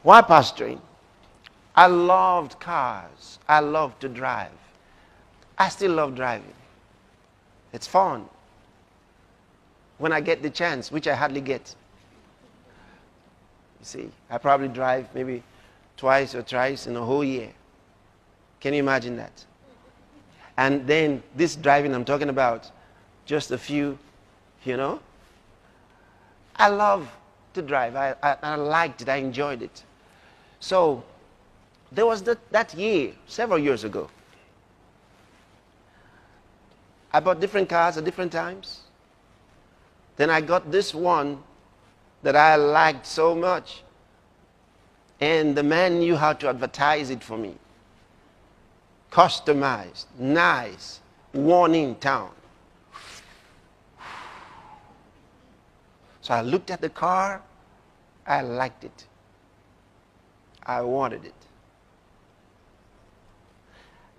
While pastoring, I loved cars. I loved to drive. I still love driving. It's fun. When I get the chance, which I hardly get. You see, I probably drive maybe twice or thrice in a whole year. Can you imagine that? And then this driving I'm talking about, just a few, I love to drive. I liked it. I enjoyed it. So there was that year, several years ago. I bought different cars at different times. Then I got this one that I liked so much. And the man knew how to advertise it for me. Customized, nice, one in town. So I looked at the car. I liked it. I wanted it.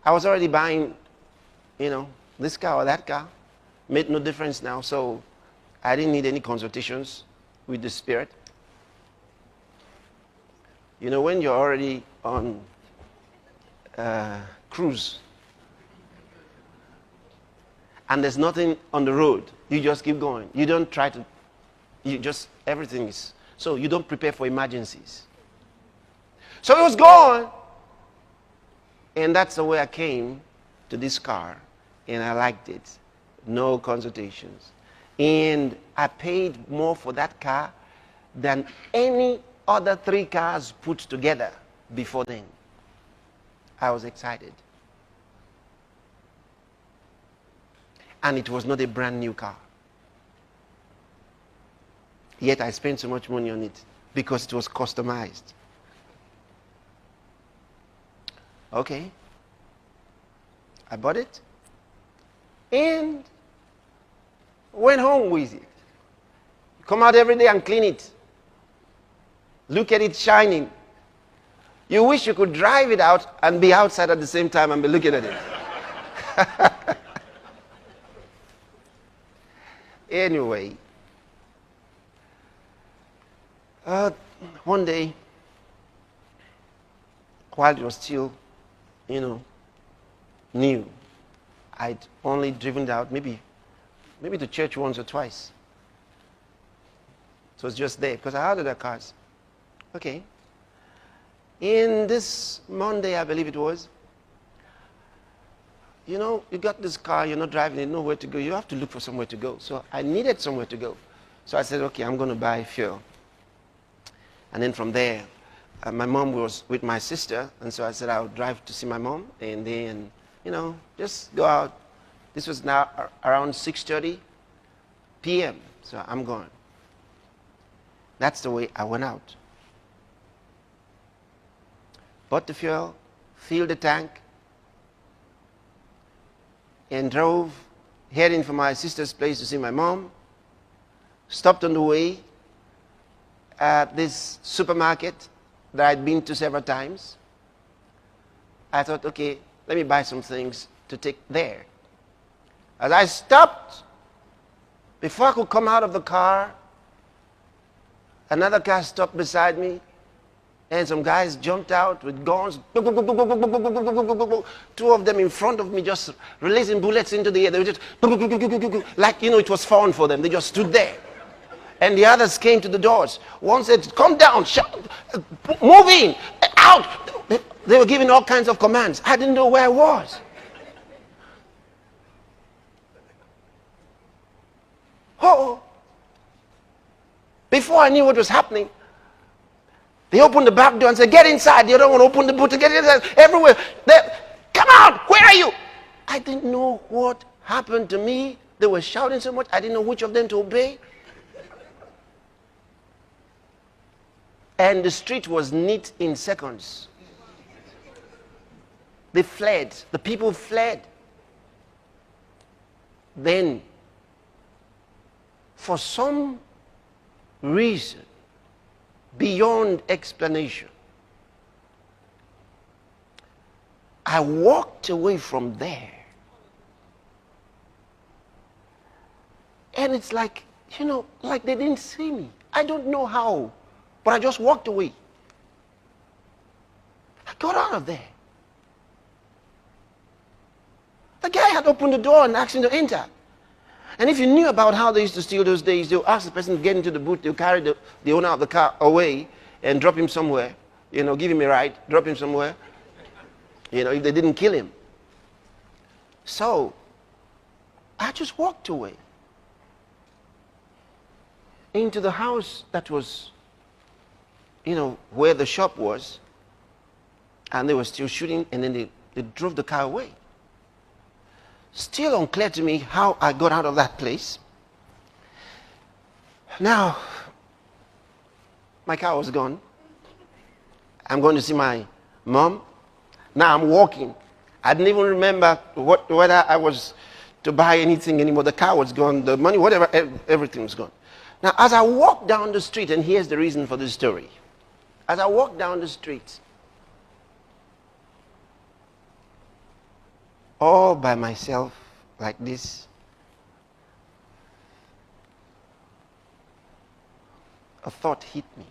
I was already buying, this car or that car. Made no difference now. So I didn't need any consultations with the Spirit. When you're already on cruise and there's nothing on the road, you just keep going. You don't try to, everything is, so you don't prepare for emergencies. So it was gone. And that's the way I came to this car. And I liked it. No consultations. And I paid more for that car than any other 3 cars put together before then. I was excited. And it was not a brand new car. Yet I spent so much money on it because it was customized. Okay. I bought it and went home with it. Come out every day and clean it. Look at it shining. You wish you could drive it out and be outside at the same time and be looking at it. Anyway, one day, while it was still, new, I'd only driven it out maybe to church once or twice. So it was just there because I had other cars. Okay. In this Monday, I believe it was, you got this car, you're not driving, you know where to go. You have to look for somewhere to go. So I needed somewhere to go. So I said, okay, I'm going to buy fuel. And then from there, my mom was with my sister. And so I said, I'll drive to see my mom. And then, just go out. This was now around 6:30 p.m. So I'm going. That's the way I went out. Bought the fuel, filled the tank, and drove, heading for my sister's place to see my mom. Stopped on the way at this supermarket that I'd been to several times. I thought, okay, let me buy some things to take there. As I stopped, before I could come out of the car, another car stopped beside me, and some guys jumped out with guns. 2 of them in front of me just releasing bullets into the air. They were just like, it was fun for them. They just stood there. And the others came to the doors. One said, come down, move in, out. They were giving all kinds of commands. I didn't know where I was. Oh. Before I knew what was happening, they opened the back door and said, get inside. You don't want to open the boot to get inside. Everywhere. Come out. Where are you? I didn't know what happened to me. They were shouting so much. I didn't know which of them to obey. And the street was neat in seconds. They fled. The people fled. Then, for some reason, beyond explanation, I walked away from there. And it's like, like they didn't see me. I don't know how, but I just walked away. got out of there. The guy had opened the door and asked him to enter. And if you knew about how they used to steal those days, they'll ask the person to get into the boot, they'll carry the owner of the car away and drop him somewhere. Give him a ride, drop him somewhere. If they didn't kill him. So, I just walked away into the house that was, where the shop was. And they were still shooting, and then they drove the car away. Still unclear to me how I got out of that place. Now, my car was gone. I'm going to see my mom. Now I'm walking. I didn't even remember whether I was to buy anything anymore. The car was gone, the money, whatever, everything was gone. Now, as I walk down the street, and here's the reason for this story. As I walk down the street, all by myself, like this, a thought hit me.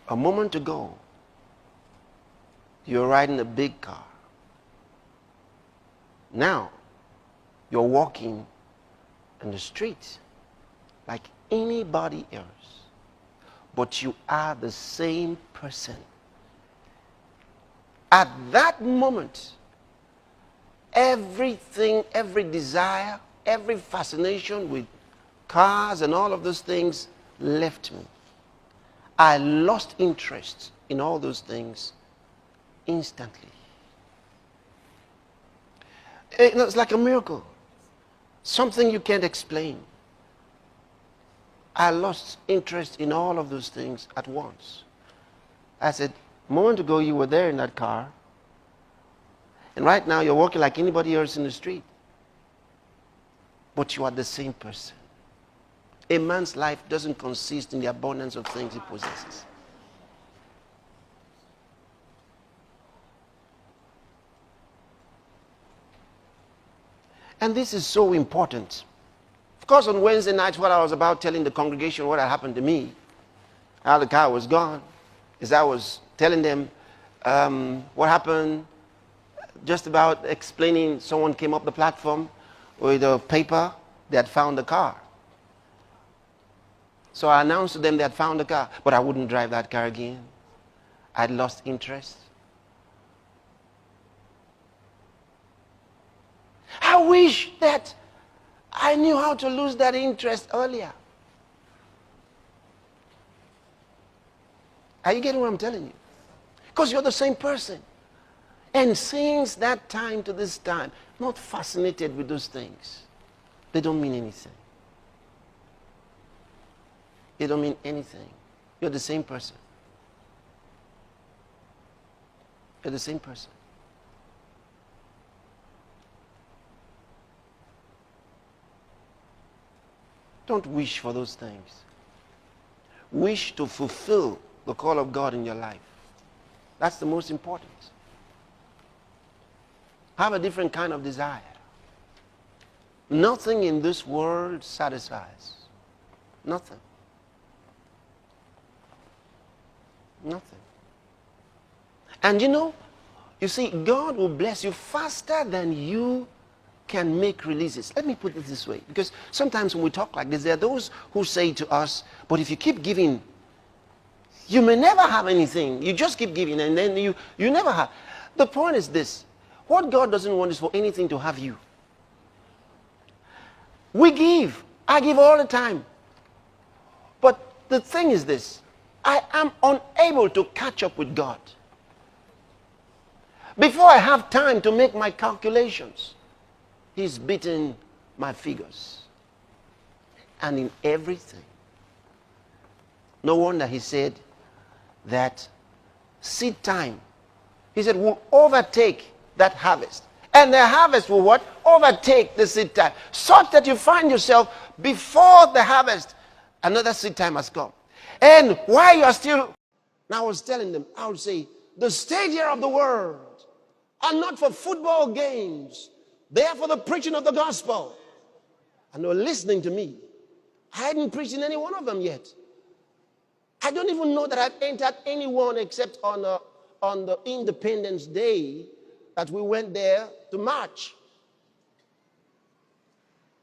A moment ago, you were riding a big car. Now, you're walking in the street like anybody else. But you are the same person. At that moment, everything, every desire, every fascination with cars and all of those things left me. I lost interest in all those things instantly. It's like a miracle. Something you can't explain. I lost interest in all of those things at once. I said, a moment ago you were there in that car. And right now you're walking like anybody else in the street. But you are the same person. A man's life doesn't consist in the abundance of things he possesses. And this is so important. Of course, on Wednesday nights, what I was about telling the congregation what had happened to me, how the car was gone, is I was telling them what happened, just about explaining. Someone came up the platform with a paper. They had found the car. So I announced to them they had found the car, but I wouldn't drive that car again. I'd lost interest. I wish that I knew how to lose that interest earlier. Are you getting what I'm telling you? Because you're the same person. And since that time to this time, not fascinated with those things. They don't mean anything. They don't mean anything. You're the same person. You're the same person. Don't wish for those things. Wish to fulfill the call of God in your life. That's the most important. Have a different kind of desire. Nothing in this world satisfies. Nothing. Nothing. And you see, God will bless you faster than you can make releases. Let me put it this way, because sometimes when we talk like this, there are those who say to us, but if you keep giving, you may never have anything. You just keep giving, and then you never have. The point is this: what God doesn't want is for anything to have you. We give. I give all the time. But the thing is this: I am unable to catch up with God. Before I have time to make my calculations, He's beaten my figures. And in everything. No wonder He said that seed time, He said, will overtake that harvest. And the harvest will what? Overtake the seed time. Such that you find yourself before the harvest, another seed time has come. And while you are still, now I was telling them, I would say, the stadia of the world are not for football games. They are for the preaching of the gospel. And they were listening to me. I hadn't preached in any one of them yet. I don't even know that I've entered any one except on on the Independence Day that we went there to march.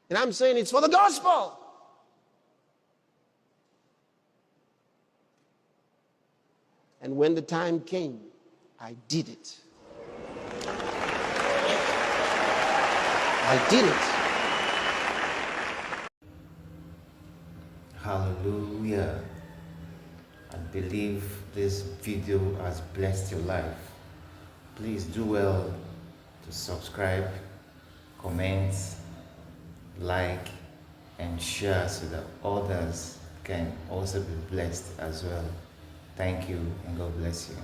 And I'm saying it's for the gospel. And when the time came, I did it. I did it. Hallelujah. I believe this video has blessed your life. Please do well to subscribe, comment, like, and share so that others can also be blessed as well. Thank you, and God bless you.